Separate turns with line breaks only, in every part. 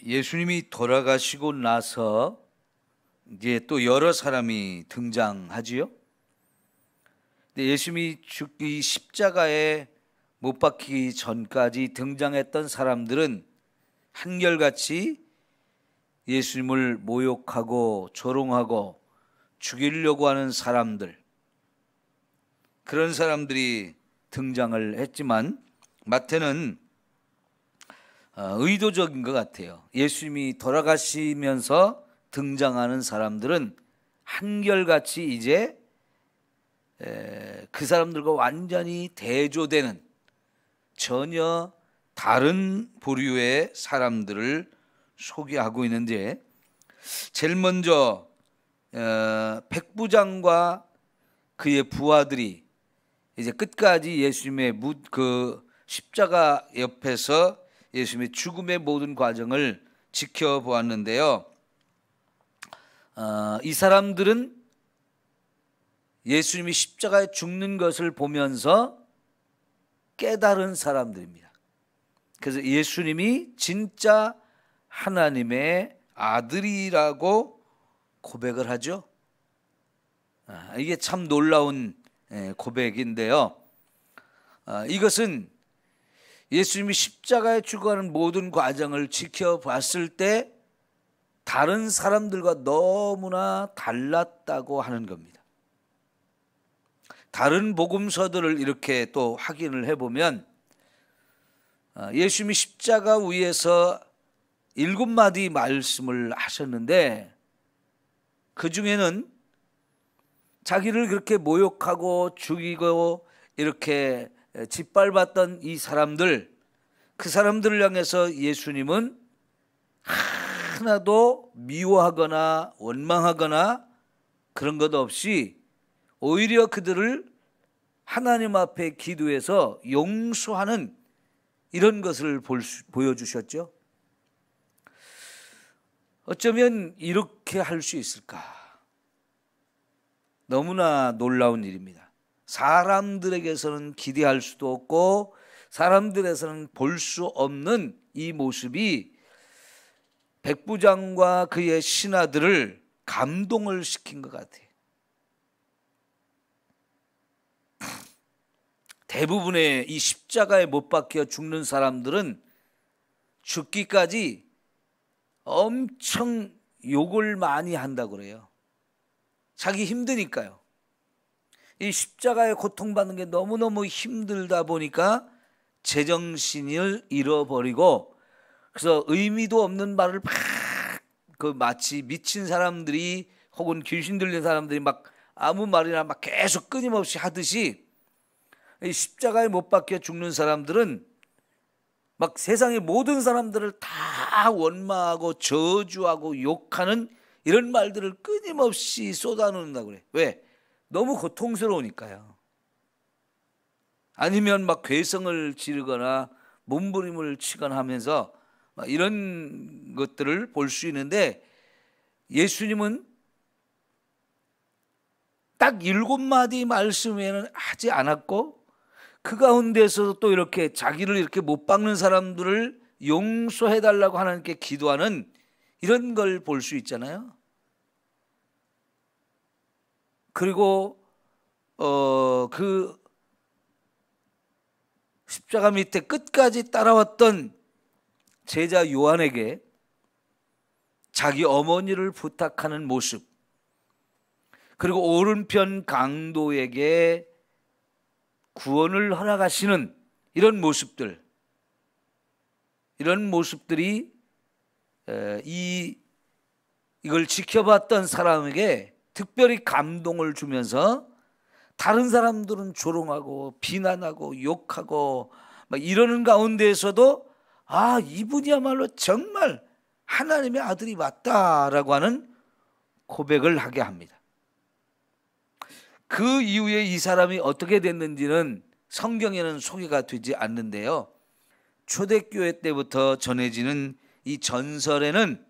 예수님이 돌아가시고 나서 이제 또 여러 사람이 등장하지요. 근데 예수님이 죽기 십자가에 못 박히기 전까지 등장했던 사람들은 한결같이 예수님을 모욕하고 조롱하고 죽이려고 하는 사람들, 그런 사람들이 등장을 했지만 마태는 의도적인 것 같아요. 예수님이 돌아가시면서 등장하는 사람들은 한결같이 이제 그 사람들과 완전히 대조되는 전혀 다른 부류의 사람들을 소개하고 있는데, 제일 먼저 백부장과 그의 부하들이 이제 끝까지 예수님의 그 십자가 옆에서 예수님의 죽음의 모든 과정을 지켜보았는데요. 이 사람들은 예수님이 십자가에 죽는 것을 보면서 깨달은 사람들입니다. 그래서 예수님이 진짜 하나님의 아들이라고 고백을 하죠. 이게 참 놀라운 고백인데요. 이것은 예수님이 십자가에 죽어가는 모든 과정을 지켜봤을 때 다른 사람들과 너무나 달랐다고 하는 겁니다. 다른 복음서들을 이렇게 또 확인을 해보면 예수님이 십자가 위에서 7마디 말씀을 하셨는데, 그 중에는 자기를 그렇게 모욕하고 죽이고 이렇게 짓밟았던 이 사람들, 그 사람들을 향해서 예수님은 하나도 미워하거나 원망하거나 그런 것 없이 오히려 그들을 하나님 앞에 기도해서 용서하는 이런 것을 보여주셨죠. 어쩌면 이렇게 할 수 있을까? 너무나 놀라운 일입니다. 사람들에게서는 기대할 수도 없고 사람들에서는 볼 수 없는 이 모습이 백부장과 그의 신하들을 감동을 시킨 것 같아요. 대부분의 이 십자가에 못 박혀 죽는 사람들은 죽기까지 엄청 욕을 많이 한다고 그래요. 자기 힘드니까요. 이 십자가에 고통받는 게 너무너무 힘들다 보니까 제정신을 잃어버리고, 그래서 의미도 없는 말을 막 마치 미친 사람들이 혹은 귀신 들린 사람들이 막 아무 말이나 막 계속 끊임없이 하듯이, 이 십자가에 못 박혀 죽는 사람들은 막 세상의 모든 사람들을 다 원망하고 저주하고 욕하는 이런 말들을 끊임없이 쏟아놓는다고 그래. 왜? 너무 고통스러우니까요. 아니면 막 괴성을 지르거나 몸부림을 치거나 하면서 이런 것들을 볼 수 있는데, 예수님은 딱 7마디 말씀 외에는 하지 않았고, 그 가운데서도 또 이렇게 자기를 이렇게 못 박는 사람들을 용서해달라고 하나님께 기도하는 이런 걸 볼 수 있잖아요. 그리고 그 십자가 밑에 끝까지 따라왔던 제자 요한에게 자기 어머니를 부탁하는 모습, 그리고 오른편 강도에게 구원을 허락하시는 이런 모습들, 이런 모습들이 이걸 지켜봤던 사람에게 특별히 감동을 주면서 다른 사람들은 조롱하고 비난하고 욕하고 막 이러는 가운데에서도 이분이야말로 정말 하나님의 아들이 맞다라고 하는 고백을 하게 합니다. 그 이후에 이 사람이 어떻게 됐는지는 성경에는 소개가 되지 않는데요. 초대교회 때부터 전해지는 이 전설에는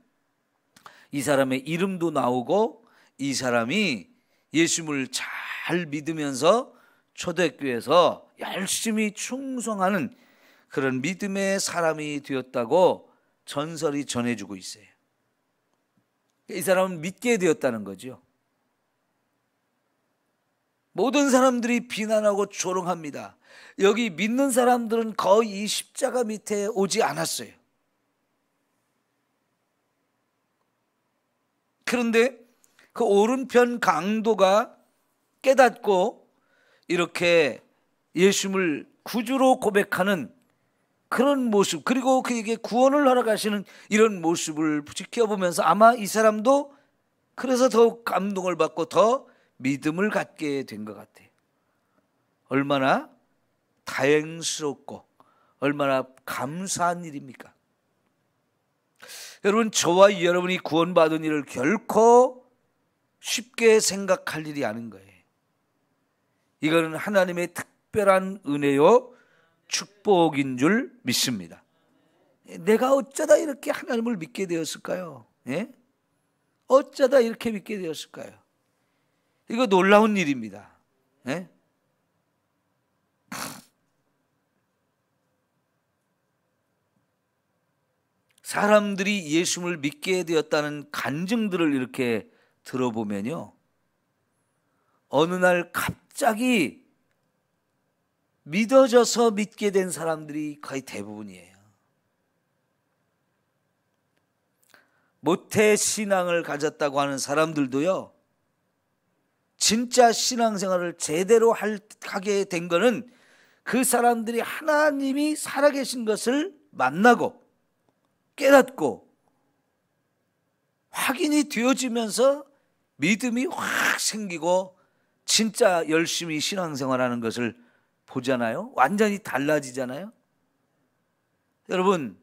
이 사람의 이름도 나오고, 이 사람이 예수님을 잘 믿으면서 초대교회에서 열심히 충성하는 그런 믿음의 사람이 되었다고 전설이 전해주고 있어요. 이 사람은 믿게 되었다는 거죠. 모든 사람들이 비난하고 조롱합니다. 여기 믿는 사람들은 거의 이 십자가 밑에 오지 않았어요. 그런데 그 오른편 강도가 깨닫고 이렇게 예수님을 구주로 고백하는 그런 모습, 그리고 그에게 구원을 하러 가시는 이런 모습을 지켜보면서 아마 이 사람도 그래서 더욱 감동을 받고 더 믿음을 갖게 된 것 같아요. 얼마나 다행스럽고 얼마나 감사한 일입니까? 여러분, 저와 여러분이 구원받은 일을 결코 쉽게 생각할 일이 아닌 거예요. 이거는 하나님의 특별한 은혜요 축복인 줄 믿습니다. 내가 어쩌다 이렇게 하나님을 믿게 되었을까요? 예? 어쩌다 이렇게 믿게 되었을까요? 이거 놀라운 일입니다. 예? 사람들이 예수를 믿게 되었다는 간증들을 이렇게 들어보면요, 어느 날 갑자기 믿어져서 믿게 된 사람들이 거의 대부분이에요. 모태 신앙을 가졌다고 하는 사람들도요, 진짜 신앙생활을 제대로 하게 된 거는 그 사람들이 하나님이 살아계신 것을 만나고 깨닫고 확인이 되어지면서 믿음이 확 생기고 진짜 열심히 신앙생활하는 것을 보잖아요. 완전히 달라지잖아요. 여러분,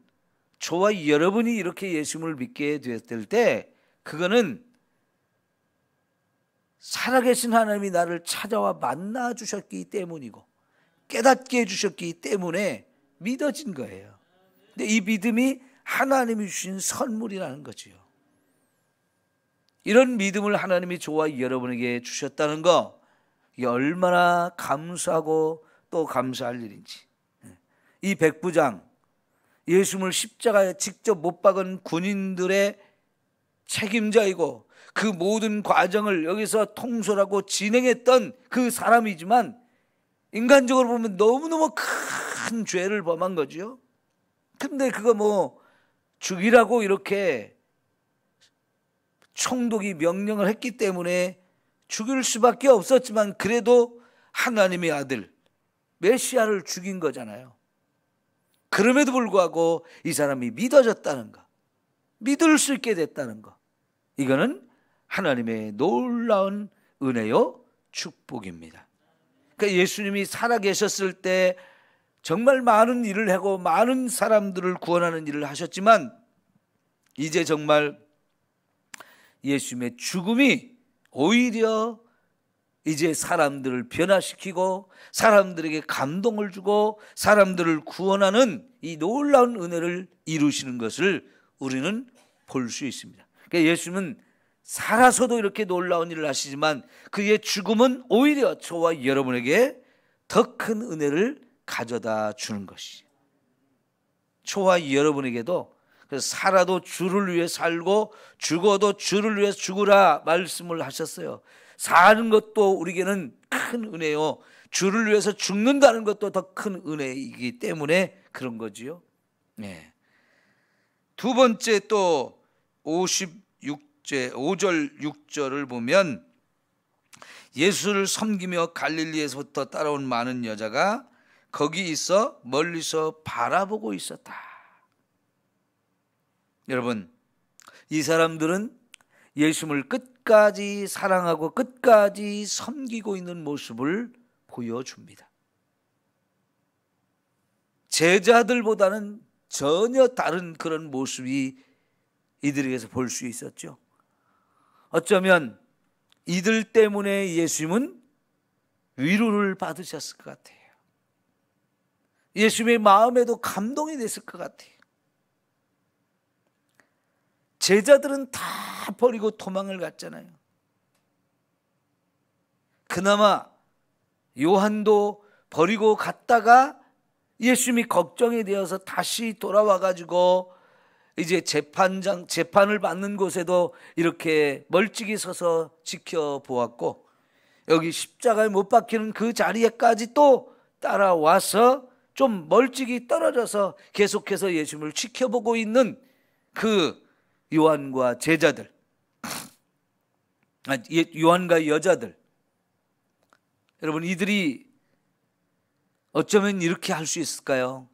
저와 여러분이 이렇게 예수님을 믿게 되었을 때 그거는 살아계신 하나님이 나를 찾아와 만나 주셨기 때문이고 깨닫게 해주셨기 때문에 믿어진 거예요. 근데 이 믿음이 하나님이 주신 선물이라는 거지요. 이런 믿음을 하나님이 저와 여러분에게 주셨다는 거, 이게 얼마나 감사하고 또 감사할 일인지. 이 백부장, 예수님을 십자가에 직접 못 박은 군인들의 책임자이고 그 모든 과정을 여기서 통솔하고 진행했던 그 사람이지만 인간적으로 보면 너무너무 큰 죄를 범한 거죠. 근데 그거 뭐 죽이라고 이렇게 총독이 명령을 했기 때문에 죽일 수밖에 없었지만 그래도 하나님의 아들 메시아를 죽인 거잖아요. 그럼에도 불구하고 이 사람이 믿어졌다는 거, 믿을 수 있게 됐다는 거, 이거는 하나님의 놀라운 은혜요 축복입니다. 그러니까 예수님이 살아계셨을 때 정말 많은 일을 하고 많은 사람들을 구원하는 일을 하셨지만 이제 정말 예수님의 죽음이 오히려 이제 사람들을 변화시키고 사람들에게 감동을 주고 사람들을 구원하는 이 놀라운 은혜를 이루시는 것을 우리는 볼 수 있습니다. 그러니까 예수님은 살아서도 이렇게 놀라운 일을 하시지만 그의 죽음은 오히려 저와 여러분에게 더 큰 은혜를 가져다 주는 것이죠. 저와 여러분에게도 그래서 살아도 주를 위해 살고 죽어도 주를 위해 죽으라 말씀을 하셨어요. 사는 것도 우리에게는 큰 은혜요, 주를 위해서 죽는다는 것도 더 큰 은혜이기 때문에 그런 거지요. 네. 두 번째 또 5절 6절을 보면 예수를 섬기며 갈릴리에서부터 따라온 많은 여자가 거기 있어 멀리서 바라보고 있었다. 여러분, 이 사람들은 예수님을 끝까지 사랑하고 끝까지 섬기고 있는 모습을 보여줍니다. 제자들보다는 전혀 다른 그런 모습이 이들에게서 볼 수 있었죠. 어쩌면 이들 때문에 예수님은 위로를 받으셨을 것 같아요. 예수님의 마음에도 감동이 됐을 것 같아요. 제자들은 다 버리고 도망을 갔잖아요. 그나마 요한도 버리고 갔다가 예수님이 걱정이 되어서 다시 돌아와 가지고 이제 재판을 받는 곳에도 이렇게 멀찍이 서서 지켜보았고, 여기 십자가에 못 박히는 그 자리에까지 또 따라와서 좀 멀찍이 떨어져서 계속해서 예수님을 지켜보고 있는 그 요한과 제자들, 요한과 여자들, 여러분, 이들이 어쩌면 이렇게 할 수 있을까요?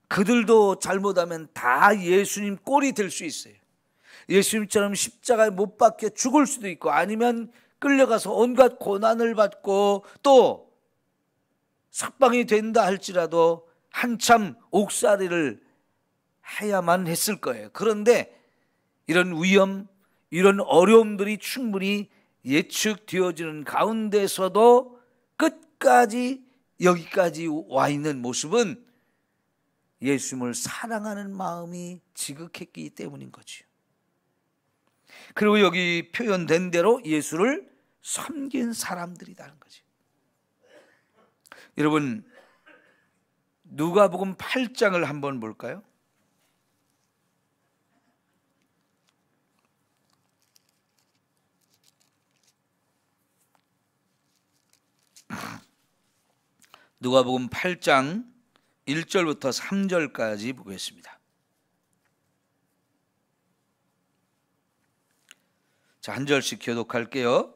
그들도 잘못하면 다 예수님 꼴이 될 수 있어요. 예수님처럼 십자가에 못 박혀 죽을 수도 있고, 아니면 끌려가서 온갖 고난을 받고 또 석방이 된다 할지라도 한참 옥살이를 해야만 했을 거예요. 그런데 이런 위험, 이런 어려움들이 충분히 예측되어지는 가운데서도 끝까지 여기까지 와 있는 모습은 예수님을 사랑하는 마음이 지극했기 때문인 거죠. 그리고 여기 표현된 대로 예수를 섬긴 사람들이라는 거죠. 여러분, 누가복음 8장을 한번 볼까요? 누가복음 8장 1절부터 3절까지 보겠습니다. 자, 한 절씩 교독할게요.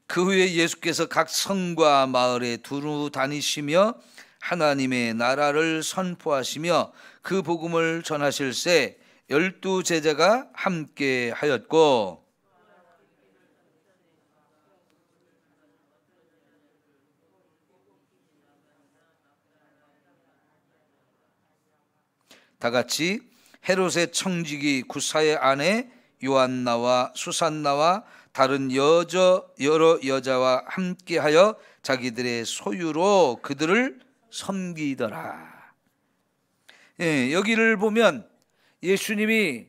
그 후에 예수께서 각 성과 마을에 두루 다니시며 하나님의 나라를 선포하시며 그 복음을 전하실새 12 제자가 함께 하였고, 다 같이 헤롯의 청지기 구사의 아내 요한나와 수산나와 다른 여러 여자와 함께하여 자기들의 소유로 그들을 섬기더라. 여기를 보면 예수님이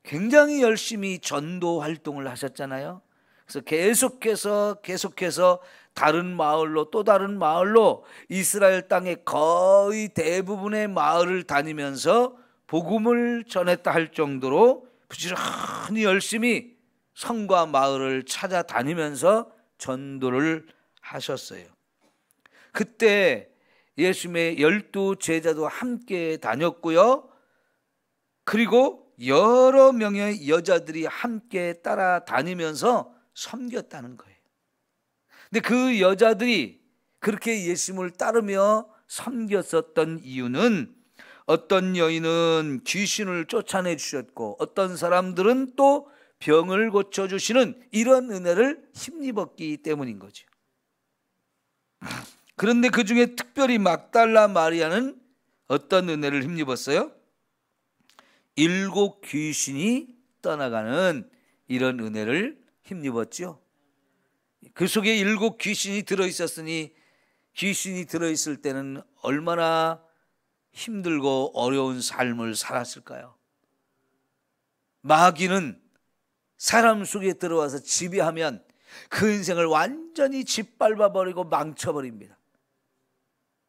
굉장히 열심히 전도 활동을 하셨잖아요. 그래서 계속해서 다른 마을로 또 다른 마을로 이스라엘 땅의 거의 대부분의 마을을 다니면서 복음을 전했다 할 정도로 부지런히 열심히 성과 마을을 찾아다니면서 전도를 하셨어요. 그때 예수님의 12 제자도 함께 다녔고요. 그리고 여러 명의 여자들이 함께 따라다니면서 섬겼다는 거예요. 근데 그 여자들이 그렇게 예수님을 따르며 섬겼었던 이유는 어떤 여인은 귀신을 쫓아내 주셨고 어떤 사람들은 또 병을 고쳐주시는 이런 은혜를 힘입었기 때문인 거죠. 그런데 그 중에 특별히 막달라 마리아는 어떤 은혜를 힘입었어요? 7 귀신이 떠나가는 이런 은혜를 힘입었죠. 그 속에 7 귀신이 들어있었으니 귀신이 들어있을 때는 얼마나 힘들고 어려운 삶을 살았을까요? 마귀는 사람 속에 들어와서 지배하면 그 인생을 완전히 짓밟아버리고 망쳐버립니다.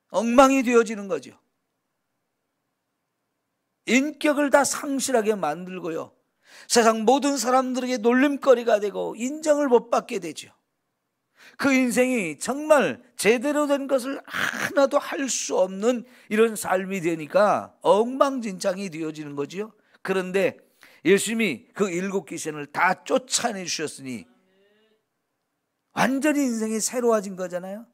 엉망이 되어지는 거죠. 인격을 다 상실하게 만들고요, 세상 모든 사람들에게 놀림거리가 되고 인정을 못 받게 되죠. 그 인생이 정말 제대로 된 것을 하나도 할 수 없는 이런 삶이 되니까 엉망진창이 되어지는 거죠. 그런데 예수님이 그 7 귀신을 다 쫓아내 주셨으니 완전히 인생이 새로워진 거잖아요.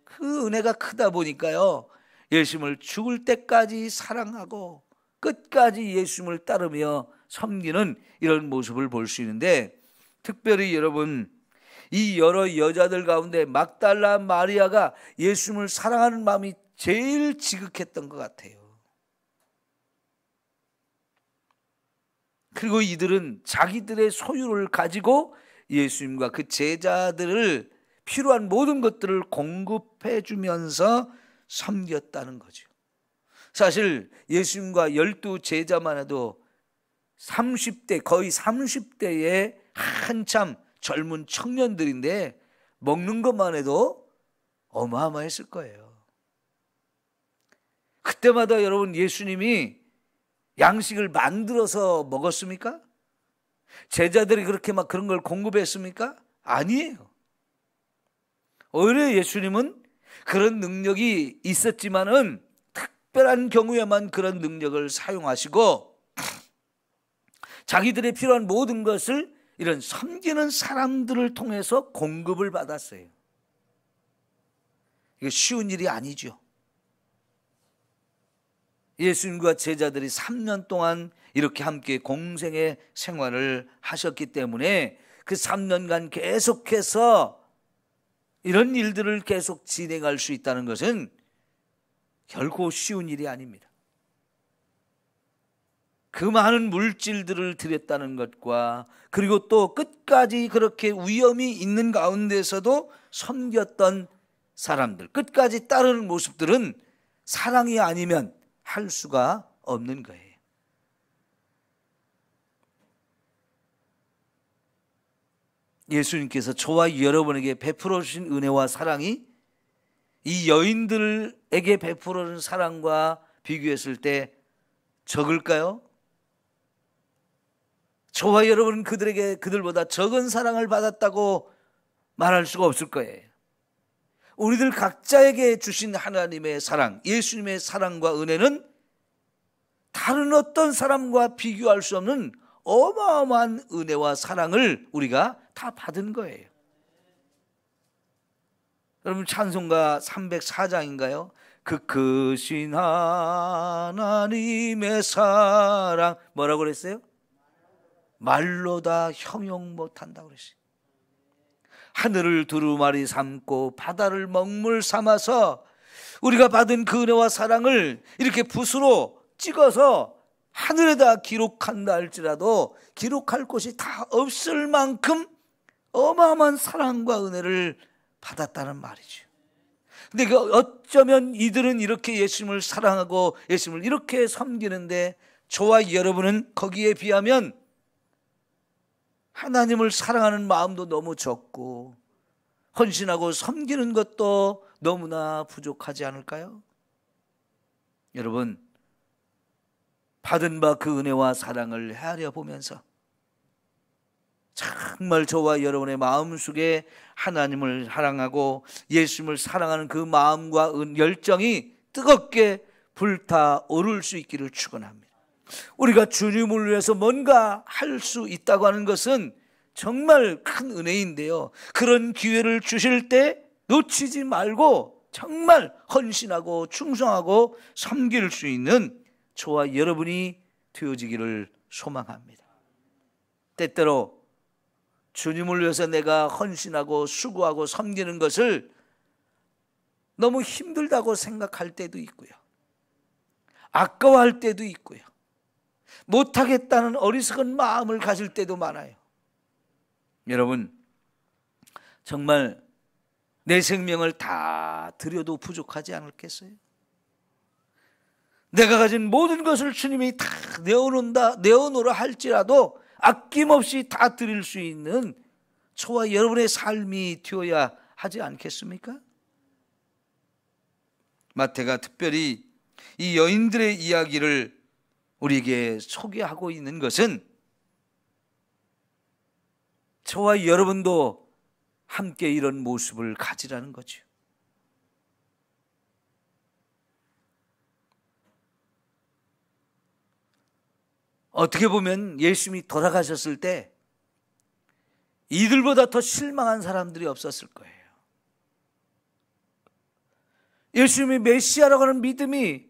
그 은혜가 크다 보니까요, 예수님을 죽을 때까지 사랑하고 끝까지 예수님을 따르며 섬기는 이런 모습을 볼 수 있는데, 특별히 여러분, 이 여러 여자들 가운데 막달라 마리아가 예수님을 사랑하는 마음이 제일 지극했던 것 같아요. 그리고 이들은 자기들의 소유를 가지고 예수님과 그 제자들을 필요한 모든 것들을 공급해 주면서 섬겼다는 거죠. 사실 예수님과 12 제자만 해도 30대, 거의 30대의 한참 젊은 청년들인데 먹는 것만 해도 어마어마했을 거예요. 그때마다 여러분, 예수님이 양식을 만들어서 먹었습니까? 제자들이 그렇게 막 그런 걸 공급했습니까? 아니에요. 오히려 예수님은 그런 능력이 있었지만은 특별한 경우에만 그런 능력을 사용하시고 자기들의 필요한 모든 것을 이런 섬기는 사람들을 통해서 공급을 받았어요. 이거 쉬운 일이 아니죠. 예수님과 제자들이 3년 동안 이렇게 함께 공생의 생활을 하셨기 때문에 그 3년간 계속해서 이런 일들을 계속 진행할 수 있다는 것은 결코 쉬운 일이 아닙니다. 그 많은 물질들을 드렸다는 것과 그리고 또 끝까지 그렇게 위험이 있는 가운데서도 섬겼던 사람들, 끝까지 따르는 모습들은 사랑이 아니면 할 수가 없는 거예요. 예수님께서 저와 여러분에게 베풀어 주신 은혜와 사랑이 이 여인들에게 베풀어 준 사랑과 비교했을 때 적을까요? 저와 여러분은 그들보다 적은 사랑을 받았다고 말할 수가 없을 거예요. 우리들 각자에게 주신 하나님의 사랑, 예수님의 사랑과 은혜는 다른 어떤 사람과 비교할 수 없는 어마어마한 은혜와 사랑을 우리가 다 받은 거예요. 여러분 찬송가 304장인가요? 그 크신 하나님의 사랑 뭐라고 그랬어요? 말로 다 형용 못한다고 그랬어요. 하늘을 두루마리 삼고 바다를 먹물 삼아서 우리가 받은 그 은혜와 사랑을 이렇게 붓으로 찍어서 하늘에다 기록한다 할지라도 기록할 곳이 다 없을 만큼 어마어마한 사랑과 은혜를 받았다는 말이죠. 근데 어쩌면 이들은 이렇게 예수님을 사랑하고 예수님을 이렇게 섬기는데 저와 여러분은 거기에 비하면 하나님을 사랑하는 마음도 너무 적고 헌신하고 섬기는 것도 너무나 부족하지 않을까요? 여러분, 받은 바 그 은혜와 사랑을 헤아려 보면서 정말 저와 여러분의 마음속에 하나님을 사랑하고 예수님을 사랑하는 그 마음과 열정이 뜨겁게 불타오를 수 있기를 축원합니다. 우리가 주님을 위해서 뭔가 할 수 있다고 하는 것은 정말 큰 은혜인데요, 그런 기회를 주실 때 놓치지 말고 정말 헌신하고 충성하고 섬길 수 있는 저와 여러분이 되어지기를 소망합니다. 때때로 주님을 위해서 내가 헌신하고 수고하고 섬기는 것을 너무 힘들다고 생각할 때도 있고요, 아까워할 때도 있고요, 못하겠다는 어리석은 마음을 가질 때도 많아요. 여러분, 정말 내 생명을 다 드려도 부족하지 않겠어요? 내가 가진 모든 것을 주님이 다 내어놓으라 할지라도 아낌없이 다 드릴 수 있는 저와 여러분의 삶이 되어야 하지 않겠습니까? 마태가 특별히 이 여인들의 이야기를 우리에게 소개하고 있는 것은 저와 여러분도 함께 이런 모습을 가지라는 거죠. 어떻게 보면 예수님이 돌아가셨을 때 이들보다 더 실망한 사람들이 없었을 거예요. 예수님이 메시아라고 하는 믿음이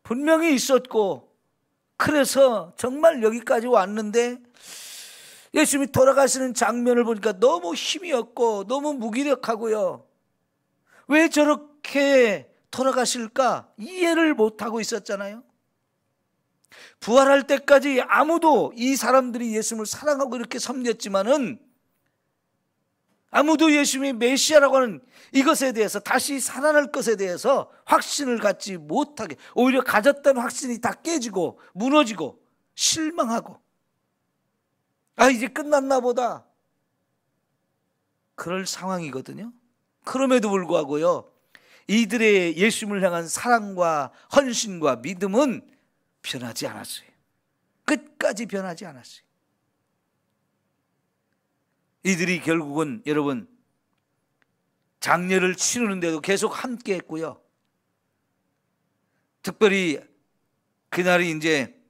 분명히 있었고, 그래서 정말 여기까지 왔는데 예수님이 돌아가시는 장면을 보니까 너무 힘이 없고 너무 무기력하고요, 왜 저렇게 돌아가실까 이해를 못하고 있었잖아요. 부활할 때까지 아무도, 이 사람들이 예수님을 사랑하고 이렇게 섬겼지만은 아무도 예수님이 메시아라고 하는 이것에 대해서, 다시 살아날 것에 대해서 확신을 갖지 못하게, 오히려 가졌던 확신이 다 깨지고 무너지고 실망하고, 아 이제 끝났나 보다, 그럴 상황이거든요. 그럼에도 불구하고요, 이들의 예수님을 향한 사랑과 헌신과 믿음은 변하지 않았어요. 끝까지 변하지 않았어요. 이들이 결국은 여러분 장례를 치르는데도 계속 함께 했고요. 특별히 그날이 이제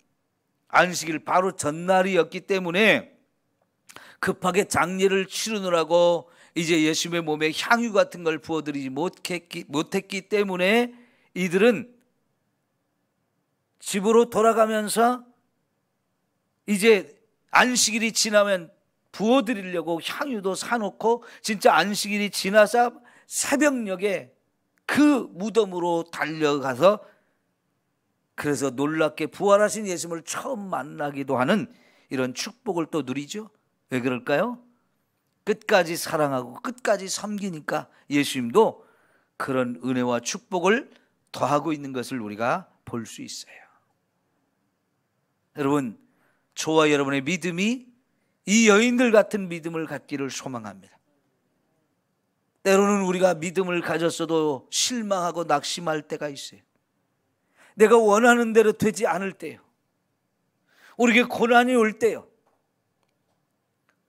안식일 바로 전날이었기 때문에 급하게 장례를 치르느라고 이제 예수님의 몸에 향유 같은 걸 부어드리지 못했기 때문에 이들은 집으로 돌아가면서 이제 안식일이 지나면 부어드리려고 향유도 사놓고 진짜 안식일이 지나서 새벽녘에 그 무덤으로 달려가서 그래서 놀랍게 부활하신 예수님을 처음 만나기도 하는 이런 축복을 또 누리죠. 왜 그럴까요? 끝까지 사랑하고 끝까지 섬기니까 예수님도 그런 은혜와 축복을 더하고 있는 것을 우리가 볼 수 있어요. 여러분, 저와 여러분의 믿음이 이 여인들 같은 믿음을 갖기를 소망합니다. 때로는 우리가 믿음을 가졌어도 실망하고 낙심할 때가 있어요. 내가 원하는 대로 되지 않을 때요. 우리에게 고난이 올 때요.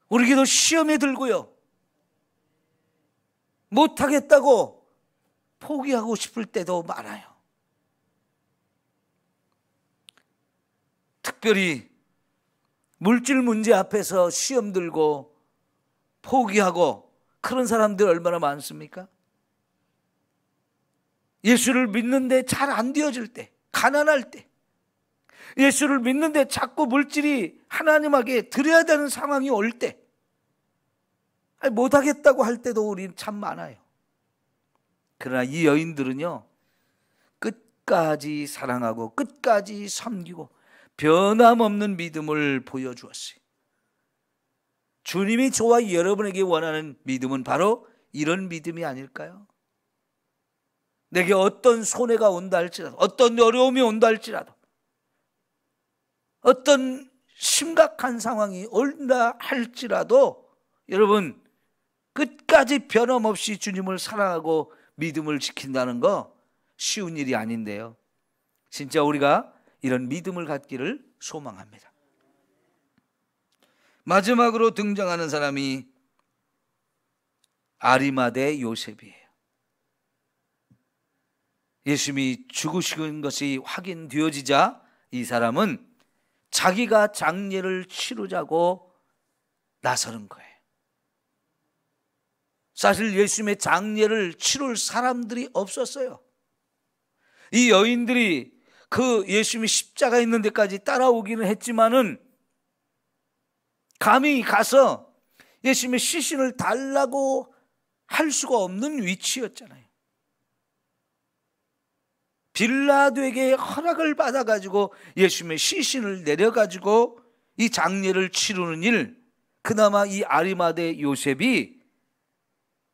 우리에게도 시험이 들고요. 못하겠다고 포기하고 싶을 때도 많아요. 특별히 물질 문제 앞에서 시험 들고 포기하고 그런 사람들 얼마나 많습니까? 예수를 믿는데 잘 안 되어질 때, 가난할 때, 예수를 믿는데 자꾸 물질이 하나님에게 드려야 되는 상황이 올 때, 못하겠다고 할 때도 우리는 참 많아요. 그러나 이 여인들은요, 끝까지 사랑하고 끝까지 섬기고 변함없는 믿음을 보여주었어요. 주님이 저와 여러분에게 원하는 믿음은 바로 이런 믿음이 아닐까요? 내게 어떤 손해가 온다 할지라도, 어떤 어려움이 온다 할지라도, 어떤 심각한 상황이 온다 할지라도 여러분 끝까지 변함없이 주님을 사랑하고 믿음을 지킨다는 거 쉬운 일이 아닌데요. 진짜 우리가 이런 믿음을 갖기를 소망합니다. 마지막으로 등장하는 사람이 아리마대 요셉이에요. 예수님이 죽으신 것이 확인되어지자 이 사람은 자기가 장례를 치르자고 나서는 거예요. 사실 예수님의 장례를 치를 사람들이 없었어요. 이 여인들이 그 예수님이 십자가 있는 데까지 따라오기는 했지만은 감히 가서 예수님의 시신을 달라고 할 수가 없는 위치였잖아요. 빌라도에게 허락을 받아가지고 예수님의 시신을 내려가지고 이 장례를 치르는 일, 그나마 이 아리마대 요셉이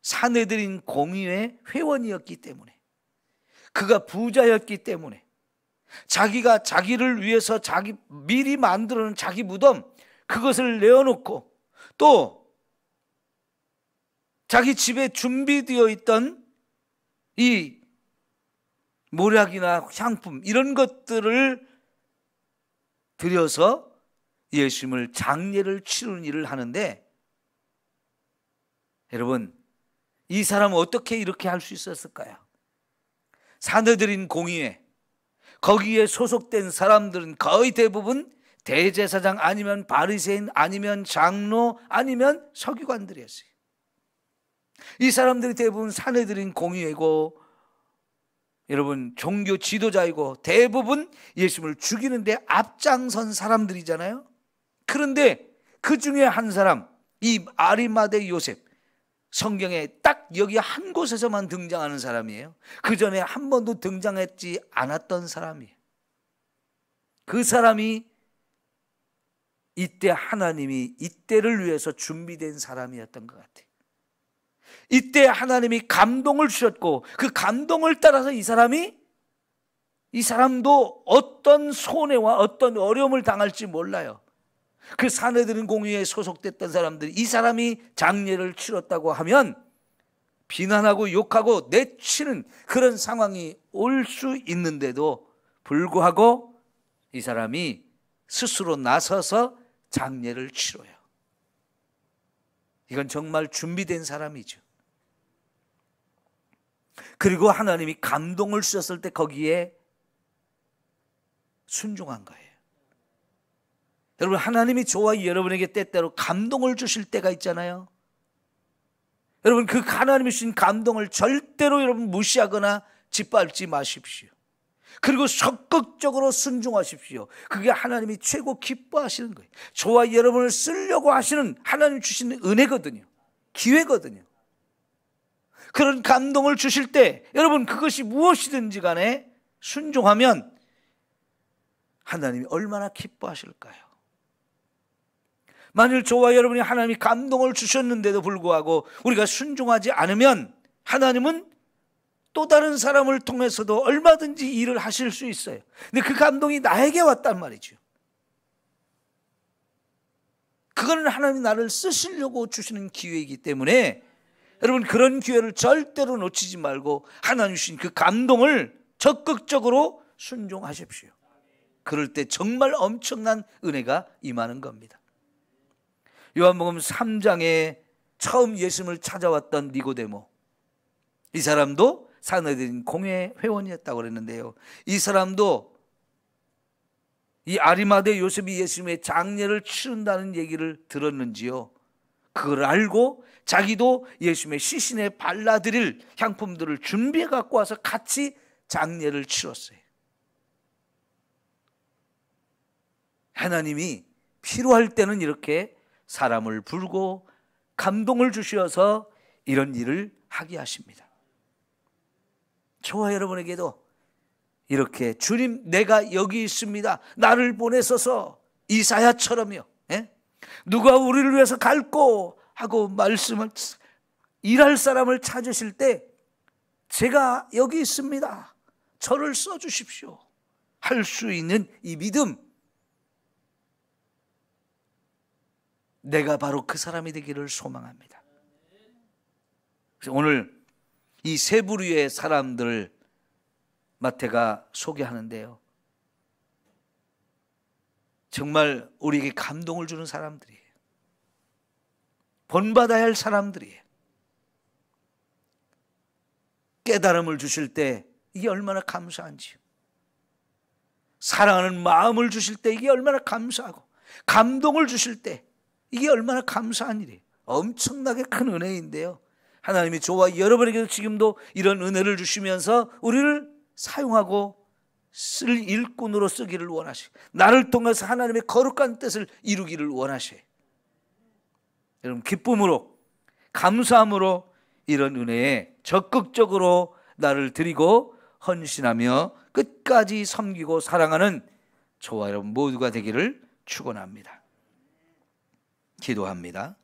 산헤드린 공의회 회원이었기 때문에, 그가 부자였기 때문에, 자기가 자기를 위해서 미리 만들어놓은 자기 무덤 그것을 내어놓고 또 자기 집에 준비되어 있던 이 모략이나 향품 이런 것들을 들여서 예수님을 장례를 치르는 일을 하는데, 여러분 이 사람은 어떻게 이렇게 할 수 있었을까요? 산헤드린 공의회, 거기에 소속된 사람들은 거의 대부분 대제사장 아니면 바리새인 아니면 장로 아니면 서기관들이었어요. 이 사람들이 대부분 산헤드린 공의회고 여러분 종교 지도자이고 대부분 예수님을 죽이는데 앞장선 사람들이잖아요. 그런데 그 중에 한 사람, 이 아리마대 요셉, 성경에 딱 여기 한 곳에서만 등장하는 사람이에요. 그 전에 한 번도 등장했지 않았던 사람이에요. 그 사람이 이때 하나님이 이때를 위해서 준비된 사람이었던 것 같아요. 이때 하나님이 감동을 주셨고 그 감동을 따라서 이 사람도 어떤 손해와 어떤 어려움을 당할지 몰라요. 그 산헤드린 공의회에 소속됐던 사람들이 이 사람이 장례를 치렀다고 하면 비난하고 욕하고 내치는 그런 상황이 올 수 있는데도 불구하고 이 사람이 스스로 나서서 장례를 치러요. 이건 정말 준비된 사람이죠. 그리고 하나님이 감동을 주셨을 때 거기에 순종한 거예요. 여러분, 하나님이 저와 여러분에게 때때로 감동을 주실 때가 있잖아요. 여러분, 그 하나님이 주신 감동을 절대로 여러분 무시하거나 짓밟지 마십시오. 그리고 적극적으로 순종하십시오. 그게 하나님이 최고 기뻐하시는 거예요. 저와 여러분을 쓰려고 하시는 하나님 주시는 은혜거든요. 기회거든요. 그런 감동을 주실 때 여러분, 그것이 무엇이든지 간에 순종하면 하나님이 얼마나 기뻐하실까요? 만일 저와 여러분이 하나님이 감동을 주셨는데도 불구하고 우리가 순종하지 않으면 하나님은 또 다른 사람을 통해서도 얼마든지 일을 하실 수 있어요. 근데 그 감동이 나에게 왔단 말이죠. 그거는 하나님이 나를 쓰시려고 주시는 기회이기 때문에 여러분, 그런 기회를 절대로 놓치지 말고 하나님 주신 그 감동을 적극적으로 순종하십시오. 그럴 때 정말 엄청난 은혜가 임하는 겁니다. 요한복음 3장에 처음 예수님을 찾아왔던 니고데모, 이 사람도 사내들인 공회 회원이었다고 그랬는데요, 이 사람도 이 아리마대 요셉이 예수님의 장례를 치른다는 얘기를 들었는지요, 그걸 알고 자기도 예수님의 시신에 발라드릴 향품들을 준비해 갖고 와서 같이 장례를 치렀어요. 하나님이 필요할 때는 이렇게 사람을 부르고 감동을 주셔서 이런 일을 하게 하십니다. 저와 여러분에게도 이렇게 주님, 내가 여기 있습니다, 나를 보내소서, 이사야처럼요, 누가 우리를 위해서 갈고 하고 말씀을, 일할 사람을 찾으실 때 제가 여기 있습니다, 저를 써주십시오 할 수 있는 이 믿음, 내가 바로 그 사람이 되기를 소망합니다. 그래서 오늘 이 세 부류의 사람들을 마태가 소개하는데요, 정말 우리에게 감동을 주는 사람들이에요. 본받아야 할 사람들이에요. 깨달음을 주실 때 이게 얼마나 감사한지요. 사랑하는 마음을 주실 때 이게 얼마나 감사하고, 감동을 주실 때 이게 얼마나 감사한 일이에요. 엄청나게 큰 은혜인데요, 하나님이 저와 여러분에게도 지금도 이런 은혜를 주시면서 우리를 사용하고 쓸 일꾼으로 쓰기를 원하시고, 나를 통해서 하나님의 거룩한 뜻을 이루기를 원하셔요. 여러분, 기쁨으로, 감사함으로 이런 은혜에 적극적으로 나를 드리고 헌신하며 끝까지 섬기고 사랑하는 저와 여러분 모두가 되기를 축원합니다. 기도합니다.